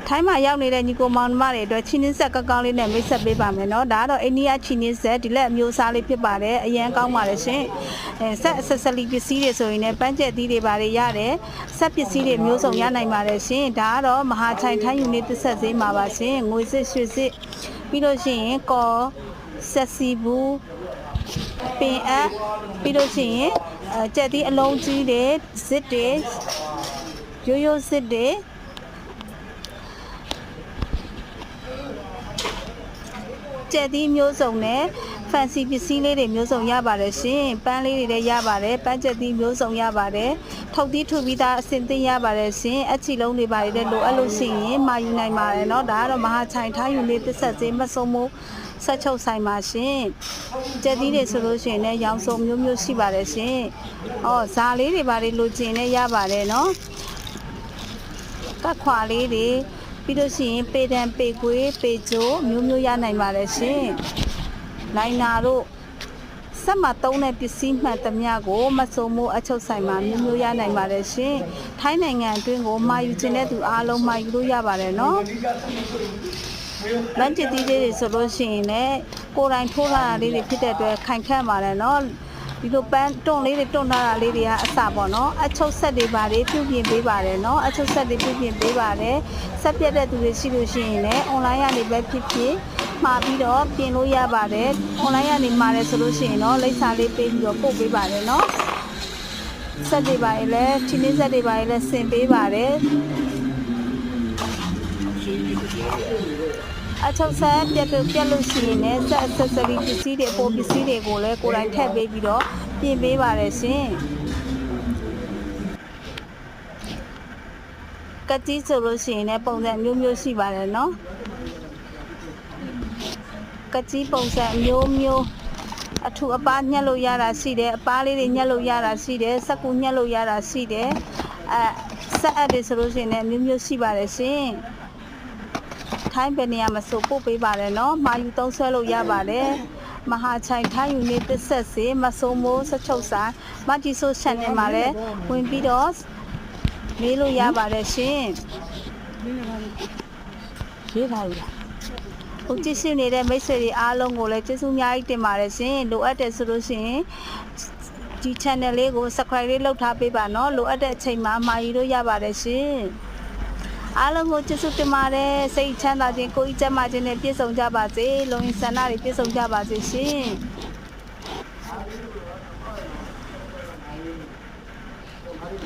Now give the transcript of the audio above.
ထိုင်းမှာရောက်နေတဲ့ညီကိုမောင်နှမတွေအတွက်ချင်းင်းဆက်ကောင်းလေးနဲ့မိတ်ဆက်ပေးပါမယ်နော်ဒါကတော့အိန္ဒိယချင်းင်းဆက်ဒီလက်အမျိုးအစားလေးဖြစ်ပါတယ်အရန်ကောင်းပါတယ်ရှင်ဆက်ဆက်ဆက်လီပစ္စည်းတွေဆိုရင်လည်းပန်းကျက်သီးတွေပါတယ်ရတယ်ဆက်ပစ္စည်းတွေမျိုးစုံရနိုင်ပါတယ်ရှင်ဒါကတော့မဟာချိုင်ထိုင်းယူနစ်တစ်ဆက်ဈေးမှာပါရှင်ငွေစစ်ရွှေစစ်ပြီးလို့ရှိရင်ကော်ဆက်စီဘူးပင်အပ်ပြီးလို့ရှိရင်ကြက်သီးအလုံးကြီးတွေစစ်တွေရိုးရိုးစစ်တွေကျက်သီးမျိုးစုံနဲ့ fancy ပစ္စည်းလေးတွေမျိုးစုံရပါတယ်ရှင်ပန်းလေးတွေလည်းရပါတယ်ပန်းကျက်သီးမျိုးစုံရပါတယ်ထုတ်သီးထုပြီးသားအစင်သင်းရပါတယ်ရှင်အချီလုံးတွေပါတယ်လည်းလိုအပ်လို့ရှိရင်မှာယူနိုင်ပါတယ်เนาะဒါကတော့မဟာချိုင်ထားယူနေတစ်ဆက်စင်းမစုံမိုးဆက်ချုပ်ဆိုင်ပါရှင်ကျက်သီးတွေဆိုလို့ရှိရင်လည်းရောင်စုံမျိုးမျိုးရှိပါတယ်ရှင်ဇာလေးတွေပါတယ်လိုချင်လည်းရပါတယ်เนาะကတ်ခွာလေးတွေပြီးလို့ရှိရင်ပေတံပေကွေးပေကျိုးမျိုးမျိုးရနိုင်ပါတယ်ရှင်လိုင်နာတို့ဆက်မှာသုံးတဲ့ပစ္စည်းမှန်သမျှကိုမစုံမိုးအချုပ်ဆိုင်မှာမျိုးမျိုးရနိုင်ပါတယ်ရှင်ထိုင်းနိုင်ငံအတွင်းကိုမှာယူခြင်းတဲ့သူအားလုံးမှာယူလို့ရပါတယ်နော်လမ်းကျစ်သီးလေးတွေဆိုလို့ရှိရင်လည်းကိုယ်တိုင်ထိုးလာတာလေးတွေဖြစ်တဲ့အတွက်ခိုင်ခန့်ပါတယ်နော်ဒီလိုပန်းတွန့်လေးတွေတွန့်ထားတာလေးတွေကအစပေါ့နော်အချုပ်ဆက်တွေပါတယ်ပြုပြင်ပေးပါတယ်နော်အချုပ်ဆက်တွေပြုပြင်ပေးပါတယ်ဆက်ပြတ်တဲ့သူတွေရှိလို့ရှိရင်လည်း online ကနေပဲဖြစ်ဖြစ်မှာပြီးတော့ပြင်လို့ရပါတယ် online ကနေမှာတယ်ဆိုလို့ရှိရင်တော့လိပ်စာလေးပေးပြီးတော့ပို့ပေးပါတယ်နော်ဆက်တွေပါရင်လည်းချင်းင်းဆက်တွေပါရင်လည်းဆင်ပေးပါတယ်အချုပ်ဆက်ပြတ်လို့ရှိရင်လည်းဆက် accessory ပစ္စည်းတွေပိုပစ္စည်းတွေကိုလည်းကိုယ်တိုင်ထည့်ပေးပြီးတော့ပြင်ပေးပါတယ်ရှင်ကတိဆိုလို့ရှိရင်လည်းပုံစံမျိုးမျိုးရှိပါတယ်နော်ကတိပုံစံမျိုးမျိုးအထူအပားညှက်လို့ရတာရှိတယ်အပားလေးတွေညှက်လို့ရတာရှိတယ်စက်ကူညှက်လို့ရတာရှိတယ်ဆက်အပ်တွေဆိုလို့ရှိရင်လည်းမျိုးမျိုးရှိပါတယ်ရှင်ထိုင်းပြည်နေရာမှာဆိုပို့ပေးပါတယ်နော်မာယူသုံးဆွဲလို့ရပါတယ်မဟာချိုင်ထိုင်းယူနစ်တစ်ဆက်စီမဆုံမိုးစချုပ်ဆိုင်မတီဆို channel မှာလည်းဝင်ပြီးတော့မေးလို့ရပါတယ်ရှင်ရေးထားလို့ဟိုကြည့်ရှုနေတဲ့မိတ်ဆွေတွေအားလုံးကိုလည်းကျေးဇူးအများကြီးတင်ပါတယ်ရှင်လိုအပ်တယ်ဆိုလို့ရှိရင်ဒီ channel လေးကို subscribe လေးလုပ်ထားပေးပါနော်လိုအပ်တဲ့အချိန်မှာမှာယူလို့ရပါတယ်ရှင်အားလုံးကိုကျေးဇူးတင်ပါတယ်စိတ်ချမ်းသာခြင်းကိုယ်ဤကျန်းမာခြင်းနဲ့ပြည့်စုံကြပါစေလုံရင်ဆန္ဒတွေပြည့်စုံကြပါစေရှင်